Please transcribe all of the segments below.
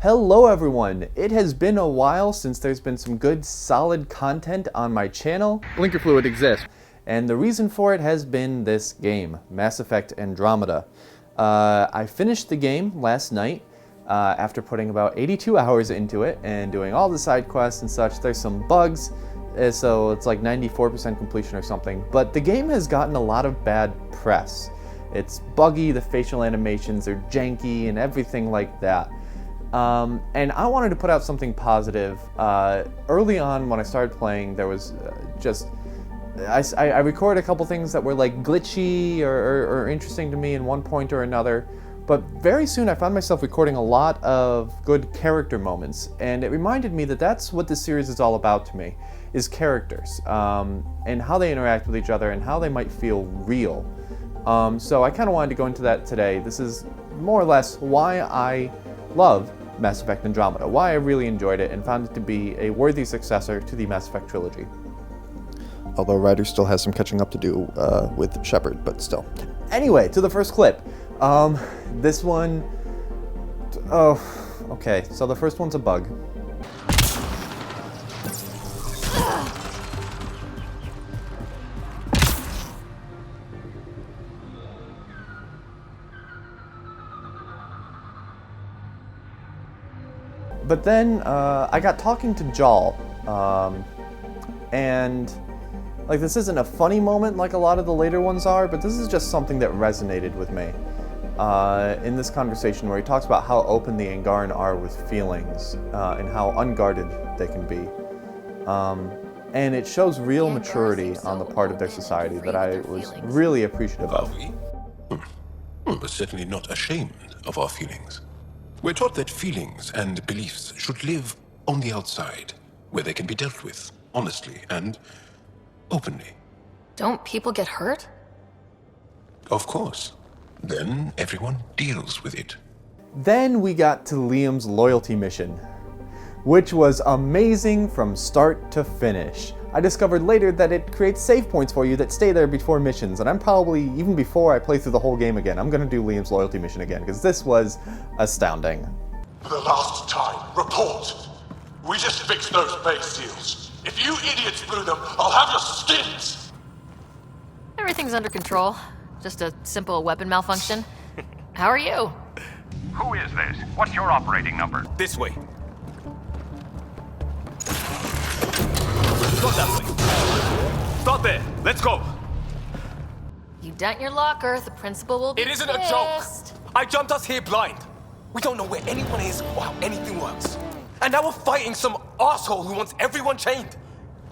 Hello everyone! It has been a while since there's been some good solid content on my channel. Blinker fluid exists. And the reason for it has been this game, Mass Effect Andromeda. I finished the game last night after putting about 82 hours into it and doing all the side quests and such. There's some bugs, so it's like 94% completion or something. But the game has gotten a lot of bad press. It's buggy, the facial animations are janky and everything like that. And I wanted to put out something positive. Early on when I started playing, there was I recorded a couple things that were like glitchy or interesting to me in one point or another, but very soon I found myself recording a lot of good character moments, and it reminded me that that's what this series is all about to me, is characters, and how they interact with each other and how they might feel real. So I kind of wanted to go into that today. This is more or less why I love Mass Effect Andromeda, why I really enjoyed it and found it to be a worthy successor to the Mass Effect trilogy. Although Ryder still has some catching up to do with Shepard, but still. Anyway, to the first clip. This one... Oh, okay, so the first one's a bug. But then I got talking to Jal, and like this isn't a funny moment like a lot of the later ones are, but this is just something that resonated with me in this conversation where he talks about how open the Angaran are with feelings and how unguarded they can be. And it shows real maturity on the part of their society that I was really appreciative of. Are we? But certainly not ashamed of our feelings. We're taught that feelings and beliefs should live on the outside, where they can be dealt with, honestly and openly. Don't people get hurt? Of course. Then everyone deals with it. Then we got to Liam's loyalty mission, which was amazing from start to finish. I discovered later that it creates save points for you that stay there before missions, and I'm probably, even before I play through the whole game again, I'm gonna do Liam's loyalty mission again, because this was astounding. For the last time, report. We just fixed those base seals. If you idiots blew them, I'll have your skins! Everything's under control. Just a simple weapon malfunction. How are you? Who is this? What's your operating number? This way. Not that way. Stop there. Let's go. You dent your locker, the principal will be It isn't a joke. I jumped us here blind. We don't know where anyone is or how anything works. And now we're fighting some asshole who wants everyone chained.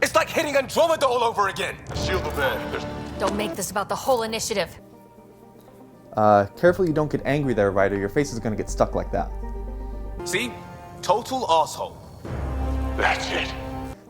It's like hitting Andromeda all over again. Shield them there. Don't make this about the whole initiative. Careful you don't get angry there, Ryder. Your face is gonna get stuck like that. See? Total asshole. That's it.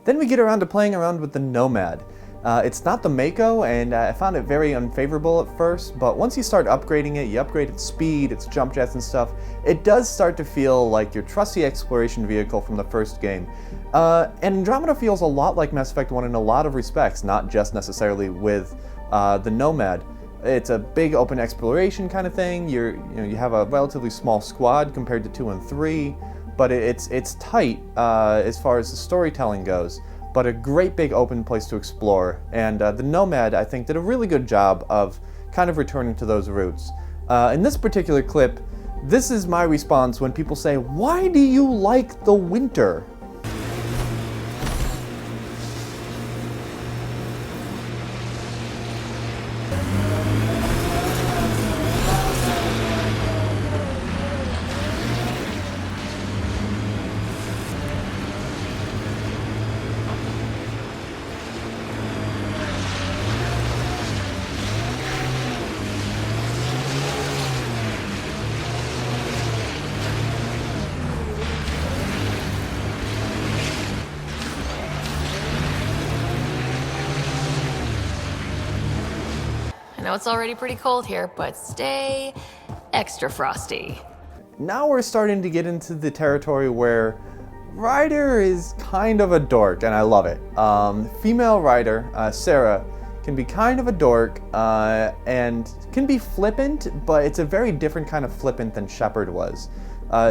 Then we get around to playing around with the Nomad. It's not the Mako, and I found it very unfavorable at first, but once you start upgrading it, you upgrade its speed, its jump jets and stuff, it does start to feel like your trusty exploration vehicle from the first game. And Andromeda feels a lot like Mass Effect 1 in a lot of respects, not just necessarily with the Nomad. It's a big open exploration kind of thing. You have a relatively small squad compared to 2 and 3, but it's tight as far as the storytelling goes, but a great big open place to explore. And the Nomad, I think, did a really good job of kind of returning to those roots. In this particular clip, this is my response when people say, "Why do you like the winter?" I know it's already pretty cold here, but stay extra frosty. Now we're starting to get into the territory where Ryder is kind of a dork, and I love it. Female Ryder, Sarah, can be kind of a dork and can be flippant, but it's a very different kind of flippant than Shepard was.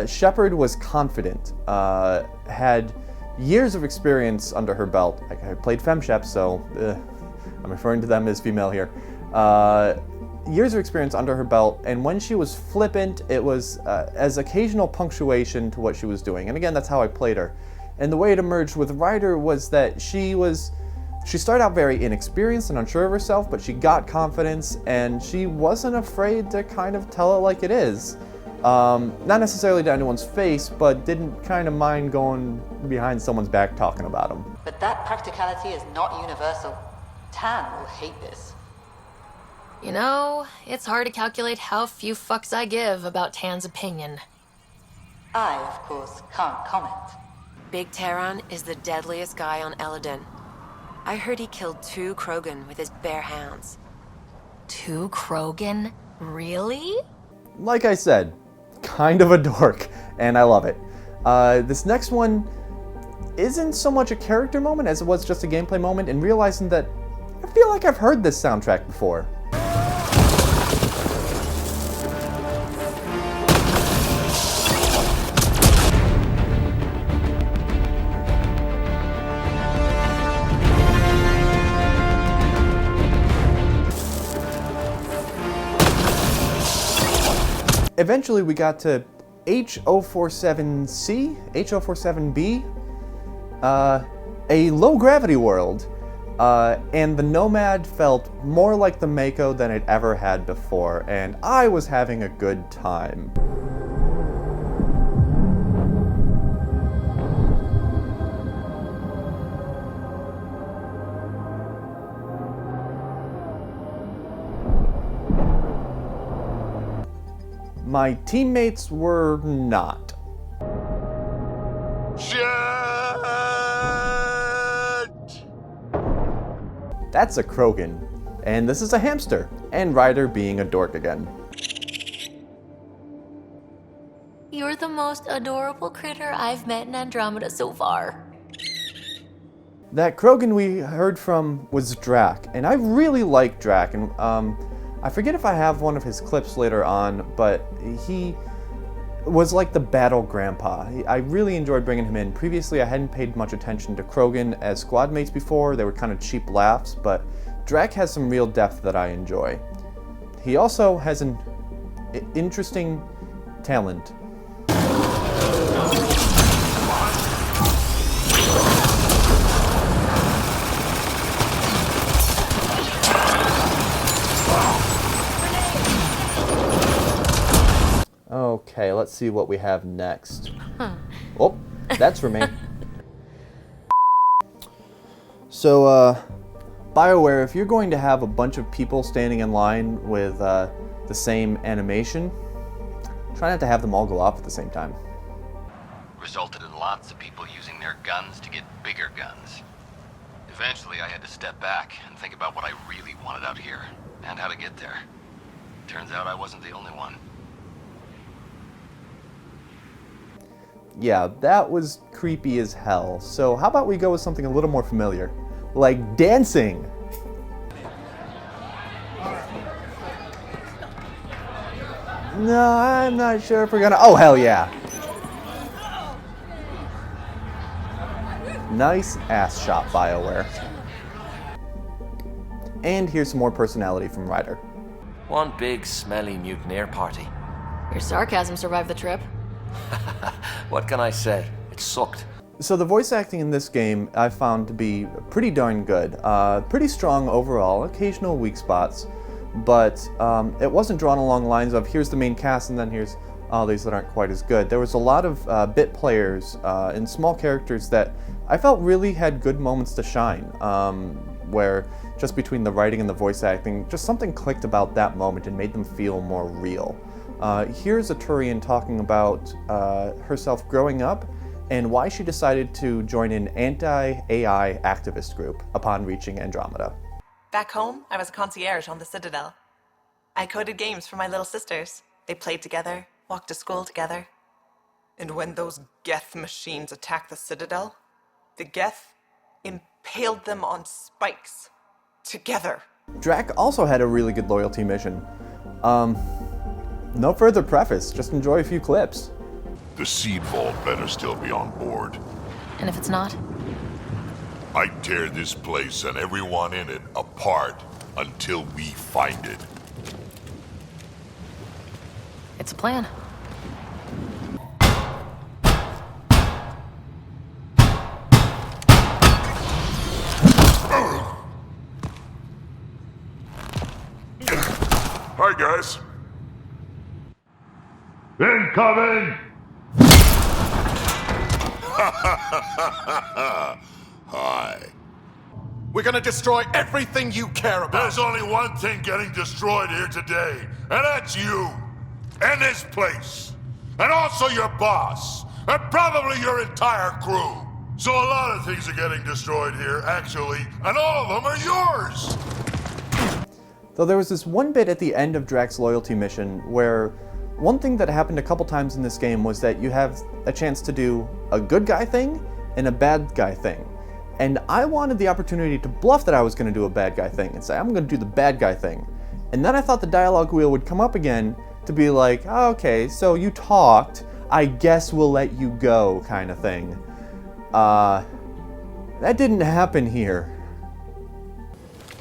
Shepard was confident, had years of experience under her belt. I played FemShep, so I'm referring to them as female here. Years of experience under her belt, and when she was flippant, it was as occasional punctuation to what she was doing. And again, that's how I played her. And the way it emerged with Ryder was that she started out very inexperienced and unsure of herself, but she got confidence, and she wasn't afraid to kind of tell it like it is. Not necessarily to anyone's face, but didn't kind of mind going behind someone's back talking about them. But that practicality is not universal. Tan will hate this. You know, it's hard to calculate how few fucks I give about Tan's opinion. I, of course, can't comment. Big Terran is the deadliest guy on Eladin. I heard he killed 2 Krogan with his bare hands. 2 Krogan? Really? Like I said, kind of a dork, and I love it. This next one isn't so much a character moment as it was just a gameplay moment, and realizing that I feel like I've heard this soundtrack before. Eventually we got to H047C, H047B, a low-gravity world, and the Nomad felt more like the Mako than it ever had before, and I was having a good time. My teammates were not. Shit! That's a Krogan, and this is a hamster, and Ryder being a dork again. You're the most adorable critter I've met in Andromeda so far. That Krogan we heard from was Drac, and I really like Drac, and I forget if I have one of his clips later on, but he was like the battle grandpa. I really enjoyed bringing him in. Previously, I hadn't paid much attention to Krogan as squad mates before. They were kind of cheap laughs, but Drac has some real depth that I enjoy. He also has an interesting talent. Okay, let's see what we have next. Oh, that's for me. So, BioWare, if you're going to have a bunch of people standing in line with the same animation, try not to have them all go off at the same time. Resulted in lots of people using their guns to get bigger guns. Eventually, I had to step back and think about what I really wanted out here, and how to get there. Turns out I wasn't the only one. Yeah, that was creepy as hell. So how about we go with something a little more familiar, like dancing? No, I'm not sure if we're gonna... Oh, hell yeah. Nice ass shot, BioWare. And here's some more personality from Ryder. One big, smelly mutineer party. Your sarcasm survived the trip. What can I say? It sucked. So the voice acting in this game I found to be pretty darn good. Pretty strong overall, occasional weak spots, but it wasn't drawn along lines of here's the main cast and then here's all these that aren't quite as good. There was a lot of bit players and small characters that I felt really had good moments to shine, where just between the writing and the voice acting, just something clicked about that moment and made them feel more real. Here's a Turian talking about herself growing up and why she decided to join an anti-AI activist group upon reaching Andromeda. Back home, I was a concierge on the Citadel. I coded games for my little sisters. They played together, walked to school together. And when those Geth machines attacked the Citadel, the Geth impaled them on spikes. Together. Drac also had a really good loyalty mission. No further preface, just enjoy a few clips. The seed vault better still be on board. And if it's not? I tear this place and everyone in it apart until we find it. It's a plan. Hi, guys. Incoming! Hi. We're gonna destroy everything you care about. There's only one thing getting destroyed here today, and that's you. And this place. And also your boss. And probably your entire crew. So a lot of things are getting destroyed here, actually, and all of them are yours! Though there was this one bit at the end of Drax's loyalty mission where one thing that happened a couple times in this game was that you have a chance to do a good guy thing and a bad guy thing. And I wanted the opportunity to bluff that I was going to do a bad guy thing and say, I'm going to do the bad guy thing. And then I thought the dialogue wheel would come up again to be like, oh, okay, so you talked, I guess we'll let you go, kind of thing. That didn't happen here.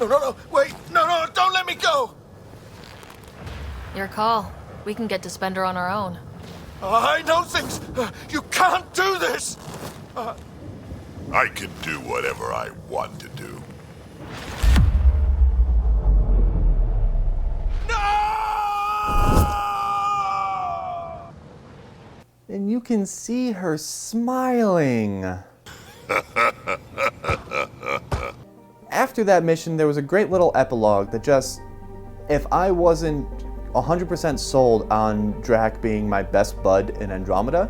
No, wait, no, don't let me go! Your call. We can get to Spender on our own. I know things! You can't do this! I can do whatever I want to do. And you can see her smiling. After that mission, there was a great little epilogue that just, if I wasn't 100% sold on Drax being my best bud in Andromeda,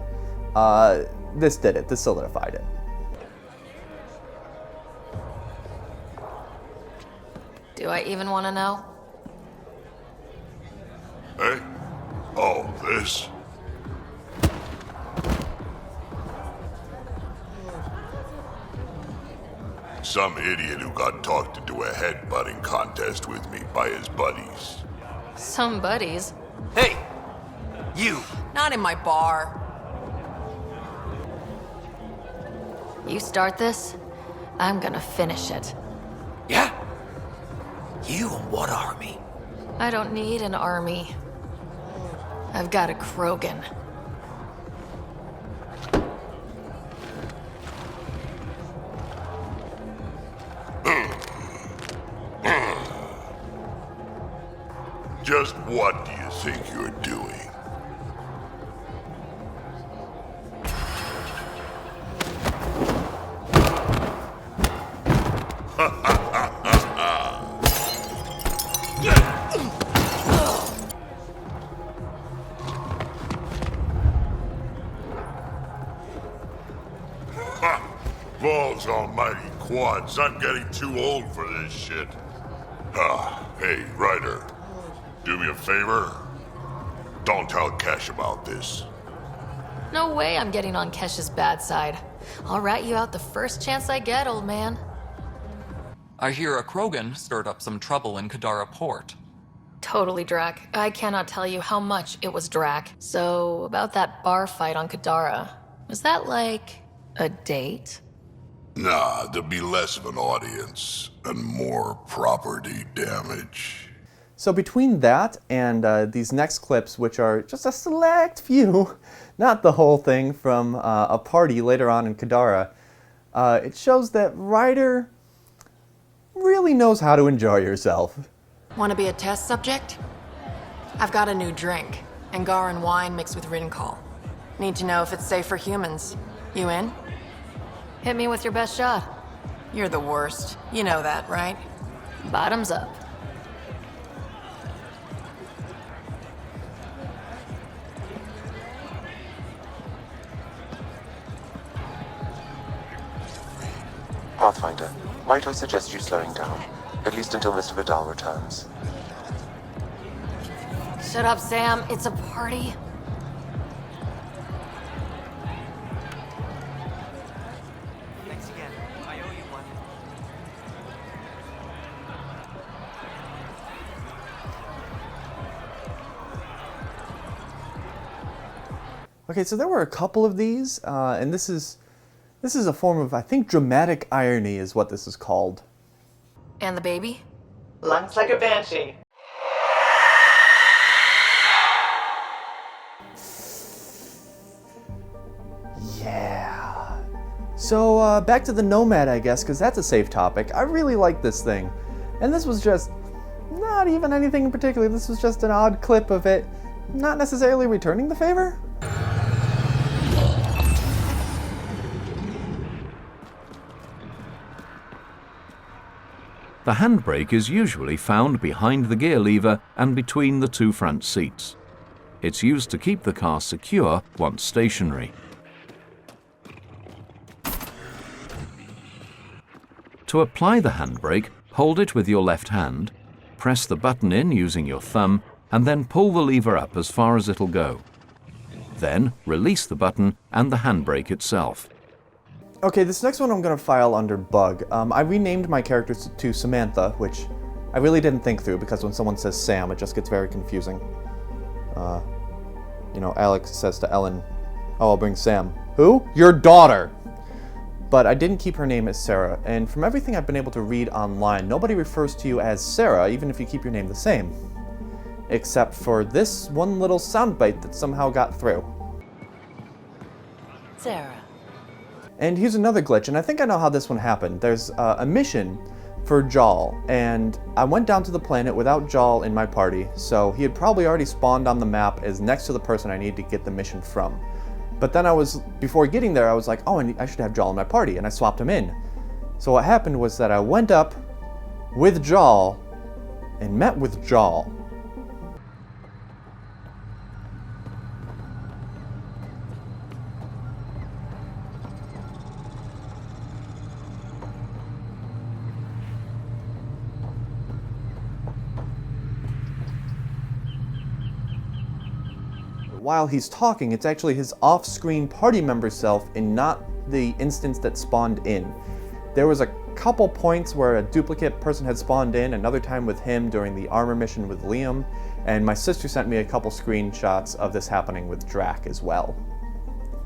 this did it. This solidified it. Do I even want to know? Hey? Oh, this? Some idiot who got talked into a headbutting contest with me by his buddies. Some buddies. Hey! You! Not in my bar. You start this, I'm gonna finish it. Yeah? You and what army? I don't need an army. I've got a Krogan. Just what do you think you're doing? Balls almighty quads, I'm getting too old for this shit. Hey, Ryder. Do me a favor. Don't tell Kesh about this. No way I'm getting on Kesh's bad side. I'll rat you out the first chance I get, old man. I hear a Krogan stirred up some trouble in Kadara Port. Totally, Drac. I cannot tell you how much it was Drac. So, about that bar fight on Kadara. Was that like a date? Nah, there'll be less of an audience and more property damage. So between that and these next clips, which are just a select few, not the whole thing from a party later on in Kadara, it shows that Ryder really knows how to enjoy yourself. Want to be a test subject? I've got a new drink. Angaran wine mixed with Rincol. Need to know if it's safe for humans. You in? Hit me with your best shot. You're the worst. You know that, right? Bottoms up. Pathfinder, might I suggest you slowing down? At least until Mr. Vidal returns. Shut up, Sam. It's a party. Thanks again. I owe you one. Okay, so there were a couple of these, and this is a form of, I think, dramatic irony is what this is called. And the baby? Lungs like a banshee. Yeah. So, back to the Nomad, I guess, because that's a safe topic. I really like this thing. And this was just not even anything in particular. This was just an odd clip of it not necessarily returning the favor. The handbrake is usually found behind the gear lever and between the two front seats. It's used to keep the car secure once stationary. To apply the handbrake, hold it with your left hand, press the button in using your thumb, and then pull the lever up as far as it'll go. Then release the button and the handbrake itself. Okay, this next one I'm going to file under bug. I renamed my character to Samantha, which I really didn't think through because when someone says Sam, it just gets very confusing. Alex says to Ellen, "Oh, I'll bring Sam." Who? Your daughter! But I didn't keep her name as Sarah, and from everything I've been able to read online, nobody refers to you as Sarah, even if you keep your name the same. Except for this one little soundbite that somehow got through. Sarah. And here's another glitch, and I think I know how this one happened. There's a mission for Jal, and I went down to the planet without Jal in my party, so he had probably already spawned on the map as next to the person I need to get the mission from. But then before getting there, I was like, oh, I should have Jal in my party, and I swapped him in. So what happened was that I went up with Jal and met with Jal. While he's talking, it's actually his off-screen party member self and not the instance that spawned in. There was a couple points where a duplicate person had spawned in, another time with him during the armor mission with Liam, and my sister sent me a couple screenshots of this happening with Drac as well.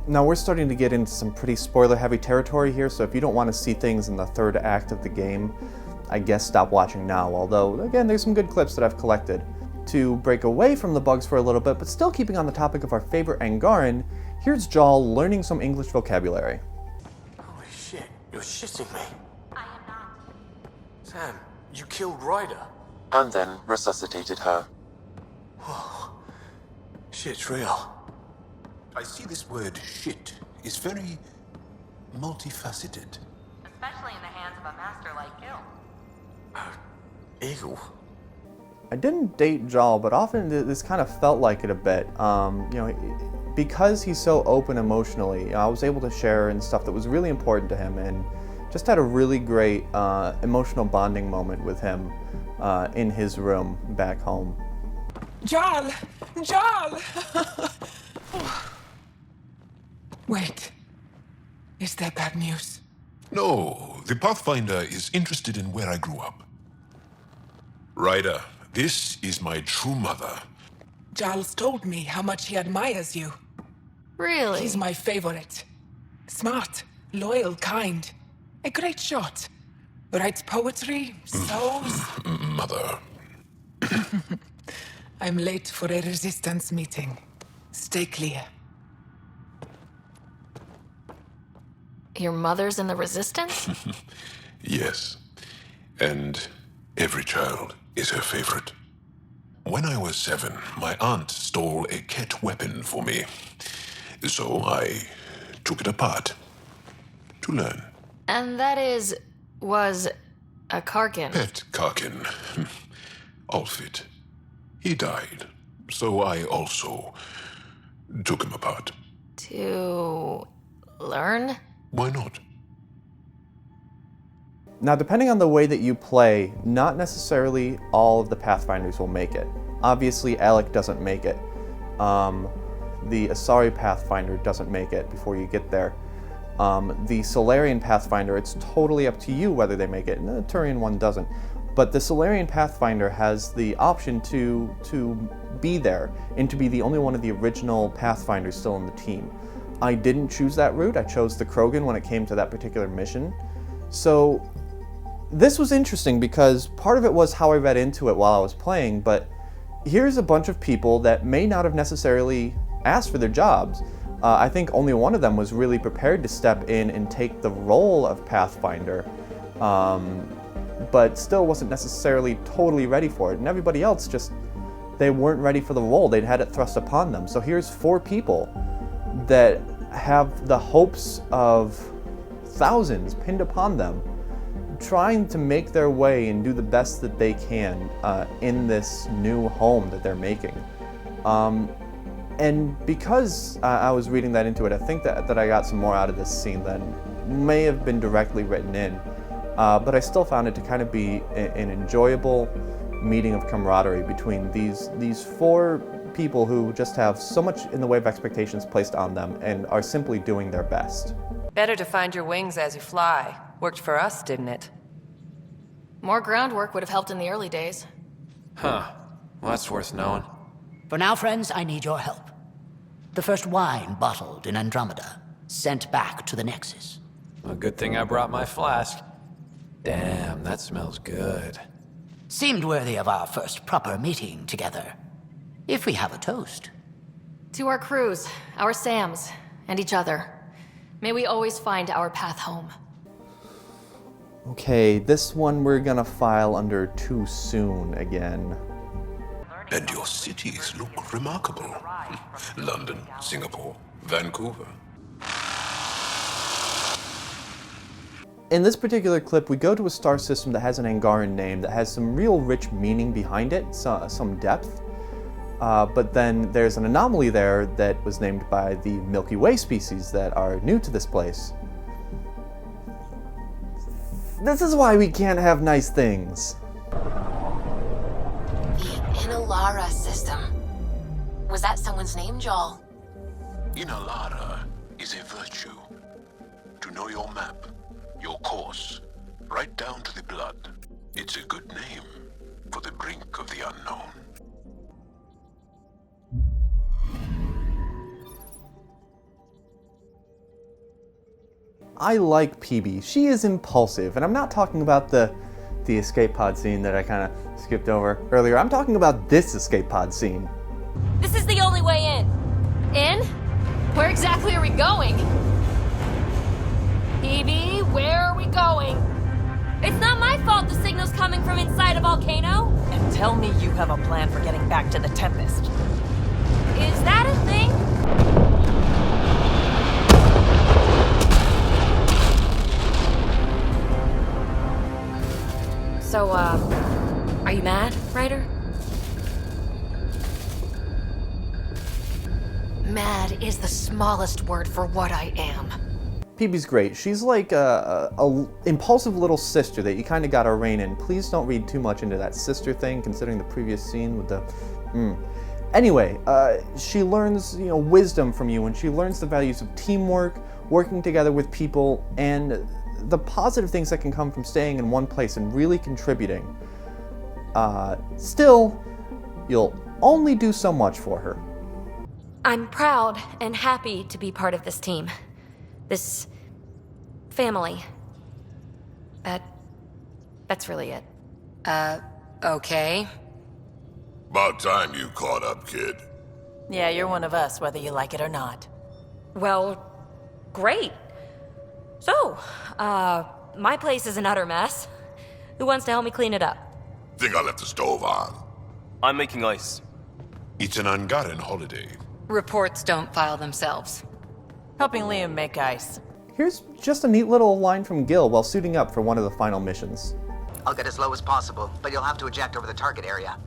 Now we're starting to get into some pretty spoiler-heavy territory here, so if you don't want to see things in the third act of the game, I guess stop watching now, although, again, there's some good clips that I've collected. To break away from the bugs for a little bit, but still keeping on the topic of our favorite Angaran, here's Jal learning some English vocabulary. Holy shit, you're shitting me. I am not. Sam, you killed Ryder. And then resuscitated her. Whoa. Shit's real. I see this word shit is very multifaceted. Especially in the hands of a master like you. Eagle? I didn't date Jal, but often this kind of felt like it a bit. Because he's so open emotionally, I was able to share in stuff that was really important to him, and just had a really great emotional bonding moment with him in his room back home. Jal! Jal! Wait. Is that bad news? No, the Pathfinder is interested in where I grew up. Ryder, this is my true mother. Giles told me how much he admires you. Really? He's my favorite. Smart, loyal, kind. A great shot. Writes poetry, sews. Mother. I'm late for a resistance meeting. Stay clear. Your mother's in the Resistance? Yes. And every child is her favorite. When I was 7, my aunt stole a Ket weapon for me. So I took it apart to learn. And that was a Karkin. Pet Karkin. Alfit. He died. So I also took him apart. To learn? Why not? Now, depending on the way that you play, not necessarily all of the Pathfinders will make it. Obviously, Alec doesn't make it. The Asari Pathfinder doesn't make it before you get there. The Solarian Pathfinder, it's totally up to you whether they make it, and the Turian one doesn't. but the Solarian Pathfinder has the option to be there and to be the only one of the original Pathfinders still in the team. I didn't choose that route. I chose the Krogan when it came to that particular mission. So this was interesting because part of it was how I read into it while I was playing, but here's a bunch of people that may not have necessarily asked for their jobs. I think only one of them was really prepared to step in and take the role of Pathfinder, but still wasn't necessarily totally ready for it. And everybody else they weren't ready for the role. They'd had it thrust upon them. So here's 4 people that have the hopes of thousands pinned upon them, trying to make their way and do the best that they can in this new home that they're making. And because I was reading that into it, I think that I got some more out of this scene than may have been directly written in. But I still found it to kind of be an enjoyable meeting of camaraderie between these 4 people who just have so much in the way of expectations placed on them and are simply doing their best. Better to find your wings as you fly. Worked for us, didn't it? More groundwork would have helped in the early days. Huh. Well, that's worth knowing. For now, friends, I need your help. The first wine bottled in Andromeda, sent back to the Nexus. A good thing I brought my flask. Damn, that smells good. Seemed worthy of our first proper meeting together. If we have a toast. To our crews, our Sams, and each other. May we always find our path home. Okay, this one we're gonna file under too soon again. And your cities look remarkable. London, Singapore, Vancouver. In this particular clip, we go to a star system that has an Angaran name that has some real rich meaning behind it, some depth. But then there's an anomaly there that was named by the Milky Way species that are new to this place. This is why we can't have nice things. The Inalara system. Was that someone's name, Joel? Inalara is a virtue. To know your map, your course, right down to the blood. It's a good name for the brink of the unknown. I like PB. She is impulsive, and I'm not talking about the escape pod scene that I kind of skipped over earlier. I'm talking about this escape pod scene. This is the only way in. In? Where exactly are we going? PB, where are we going? It's not my fault the signal's coming from inside a volcano. And tell me you have a plan for getting back to the Tempest. Is that a thing? So, are you mad, Ryder? Mad is the smallest word for what I am. PB's great. She's like a impulsive little sister that you kind of gotta rein in. Please don't read too much into that sister thing, considering the previous scene with the. Anyway, she learns wisdom from you, and she learns the values of teamwork, working together with people, and the positive things that can come from staying in one place and really contributing. Still, you'll only do so much for her. I'm proud and happy to be part of this team. This family. That's really it. Okay. About time you caught up, kid. Yeah, you're one of us, whether you like it or not. Well, great. So, my place is an utter mess. Who wants to help me clean it up? Think I left the stove on. I'm making ice. It's an Angaran holiday. Reports don't file themselves. Helping Liam make ice. Here's just a neat little line from Gil while suiting up for one of the final missions. I'll get as low as possible, but you'll have to eject over the target area.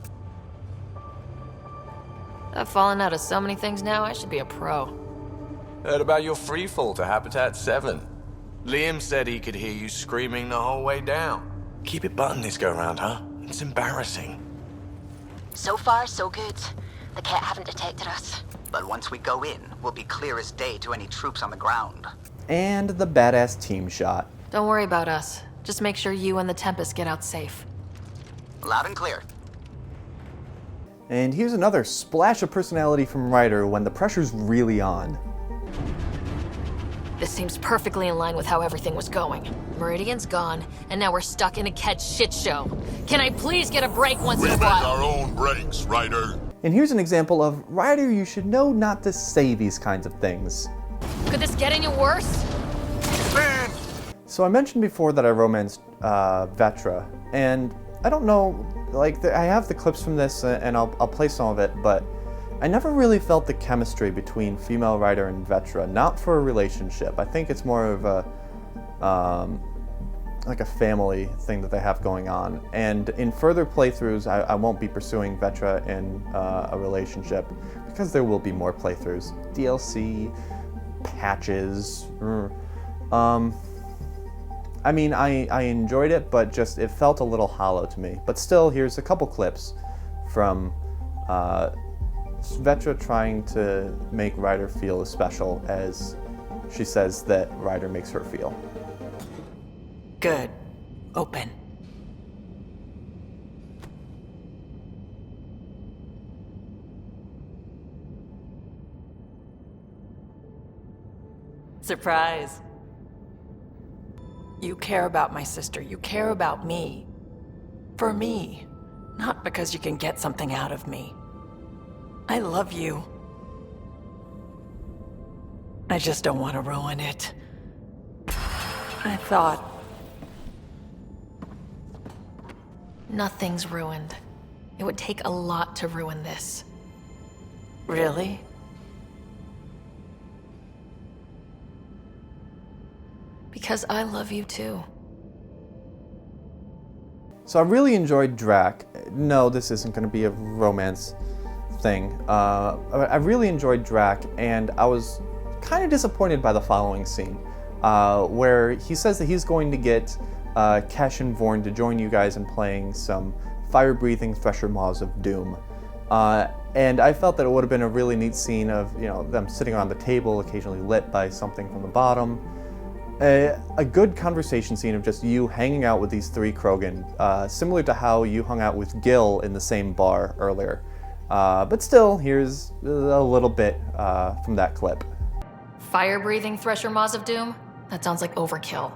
I've fallen out of so many things now, I should be a pro. Heard about your freefall to Habitat 7. Liam said he could hear you screaming the whole way down. Keep it buttoned this go-round, huh? It's embarrassing. So far, so good. The Cat haven't detected us. But once we go in, we'll be clear as day to any troops on the ground. And the badass team shot. Don't worry about us. Just make sure you and the Tempest get out safe. Loud and clear. And here's another splash of personality from Ryder when the pressure's really on. This seems perfectly in line with how everything was going. Meridian's gone, and now we're stuck in a Ket shit show. Can I please get a break once in a We make while? our own breaks, Ryder. And here's an example of, Ryder, you should know not to say these kinds of things. Could this get any worse? Man! So I mentioned before that I romanced Vetra, and I don't know, like, I have the clips from this, and I'll play some of it, but I never really felt the chemistry between female Ryder and Vetra, not for a relationship. I think it's more of a, like a family thing that they have going on. And in further playthroughs, I won't be pursuing Vetra in a relationship, because there will be more playthroughs. DLC, patches, I mean, I enjoyed it, but just it felt a little hollow to me. But still, here's a couple clips from Vetra trying to make Ryder feel as special as she says that Ryder makes her feel. Good. Open. Surprise. You care about my sister. You care about me. For me. Not because you can get something out of me. I love you. I just don't want to ruin it. I thought... Nothing's ruined. It would take a lot to ruin this. Really? Because I love you too. So I really enjoyed Drac. No, this isn't going to be a romance thing. I really enjoyed Drac, and I was kind of disappointed by the following scene, where he says that he's going to get Kesh and Vorn to join you guys in playing some fire-breathing Thresher Maws of Doom. And I felt that it would have been a really neat scene of, you know, them sitting around the table, occasionally lit by something from the bottom. A good conversation scene of just you hanging out with these three Krogan, similar to how you hung out with Gil in the same bar earlier. But still, here's a little bit from that clip. Fire-breathing Thresher Maws of Doom? That sounds like overkill.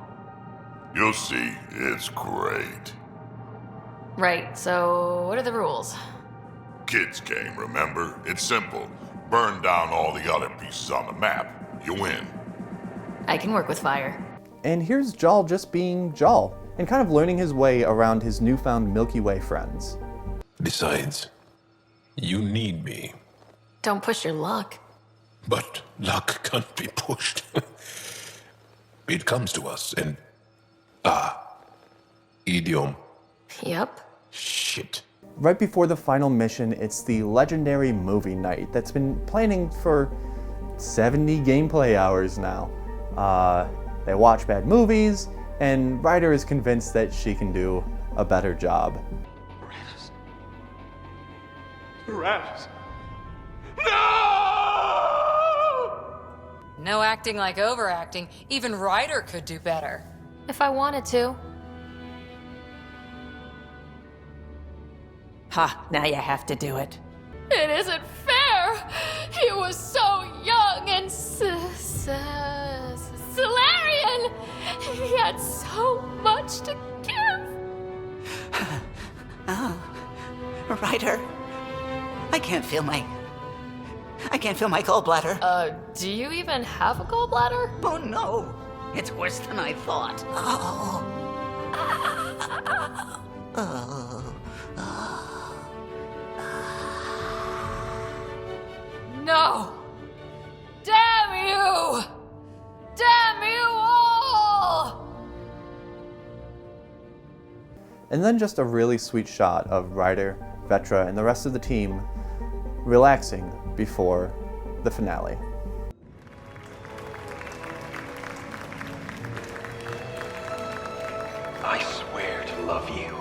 You'll see, it's great. Right, so what are the rules? Kids game, remember? It's simple. Burn down all the other pieces on the map. You win. I can work with fire. And here's Jal just being Jal, and kind of learning his way around his newfound Milky Way friends. Besides, you need me. Don't push your luck. But luck can't be pushed. It comes to us, and... idiom. Yep. Shit. Right before the final mission, it's the legendary movie night that's been planning for 70 gameplay hours now. They watch bad movies, and Ryder is convinced that she can do a better job. Ravis. No acting like overacting. Even Ryder could do better. If I wanted to. Ha, now you have to do it. It isn't fair! He was so young and Solarian! He had so much to give! Oh. Ryder. I can't feel my gallbladder. Do you even have a gallbladder? Oh no! It's worse than I thought. Oh. No! Damn you! Damn you all! And then just a really sweet shot of Ryder, Vetra, and the rest of the team relaxing before the finale. I swear to love you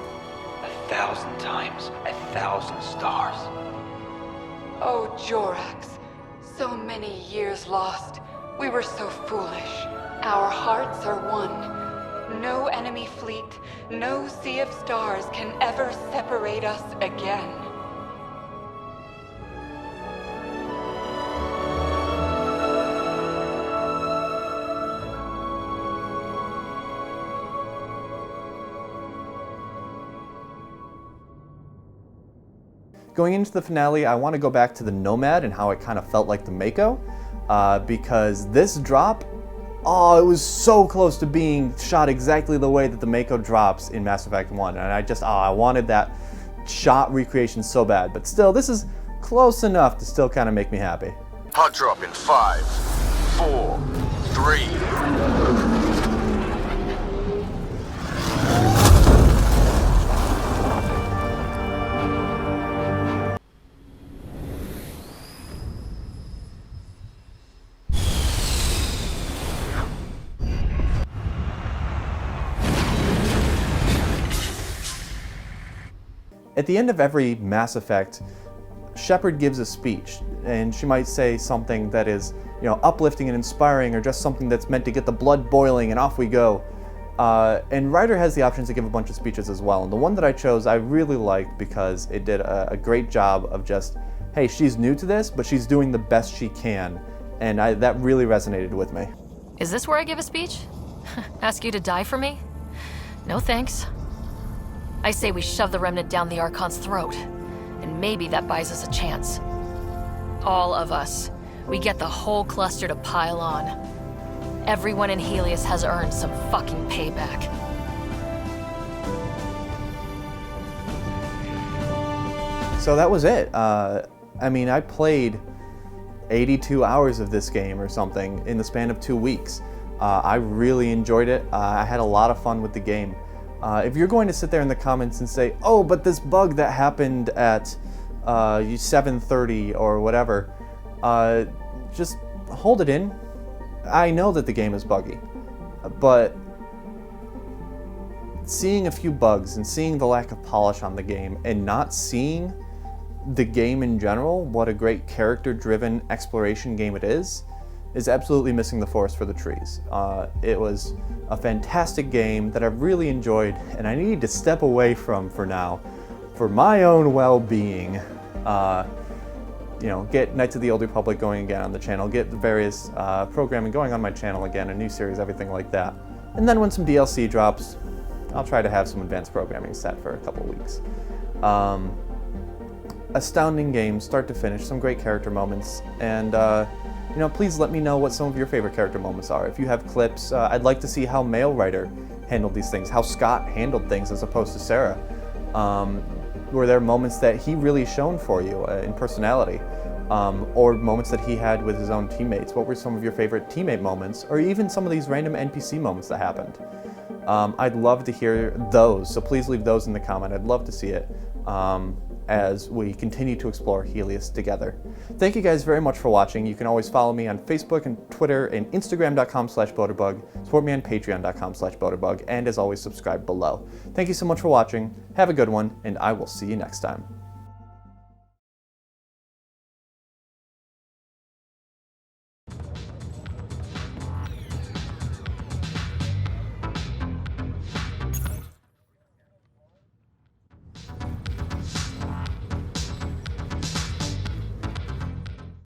1,000 times, 1,000 stars. Oh, Jorax. So many years lost. We were so foolish. Our hearts are one. No enemy fleet, no sea of stars can ever separate us again. Going into the finale, I want to go back to the Nomad and how it kind of felt like the Mako, because this drop, oh, it was so close to being shot exactly the way that the Mako drops in Mass Effect 1, and I wanted that shot recreation so bad, but still, this is close enough to still kind of make me happy. Hot drop in 5, 4, 3... At the end of every Mass Effect, Shepard gives a speech, and she might say something that is, uplifting and inspiring, or just something that's meant to get the blood boiling, and off we go. And Ryder has the option to give a bunch of speeches as well, and the one that I chose I really liked because it did a great job of just, hey, she's new to this, but she's doing the best she can, and that really resonated with me. Is this where I give a speech? Ask you to die for me? No thanks. I say we shove the remnant down the Archon's throat, and maybe that buys us a chance. All of us. We get the whole cluster to pile on. Everyone in Helios has earned some fucking payback. So that was it. I played 82 hours of this game or something in the span of 2 weeks. I really enjoyed it. I had a lot of fun with the game. If you're going to sit there in the comments and say, oh, but this bug that happened at 7:30 or whatever, just hold it in. I know that the game is buggy, but seeing a few bugs and seeing the lack of polish on the game and not seeing the game in general, what a great character-driven exploration game it is absolutely missing the forest for the trees. It was a fantastic game that I've really enjoyed, and I need to step away from for now, for my own well-being. Get Knights of the Old Republic going again on the channel, get the various programming going on my channel again, a new series, everything like that. And then when some DLC drops, I'll try to have some advanced programming set for a couple weeks. Astounding game, start to finish, some great character moments, and please let me know what some of your favorite character moments are. If you have clips, I'd like to see how male Ryder handled these things, how Scott handled things as opposed to Sarah. Were there moments that he really shone for you in personality? Or moments that he had with his own teammates? What were some of your favorite teammate moments? Or even some of these random NPC moments that happened? I'd love to hear those, so please leave those in the comment. I'd love to see it. As we continue to explore Helios together. Thank you guys very much for watching. You can always follow me on Facebook and Twitter and Instagram.com/Boterbug, support me on Patreon.com/Boterbug, and as always, subscribe below. Thank you so much for watching, have a good one, and I will see you next time.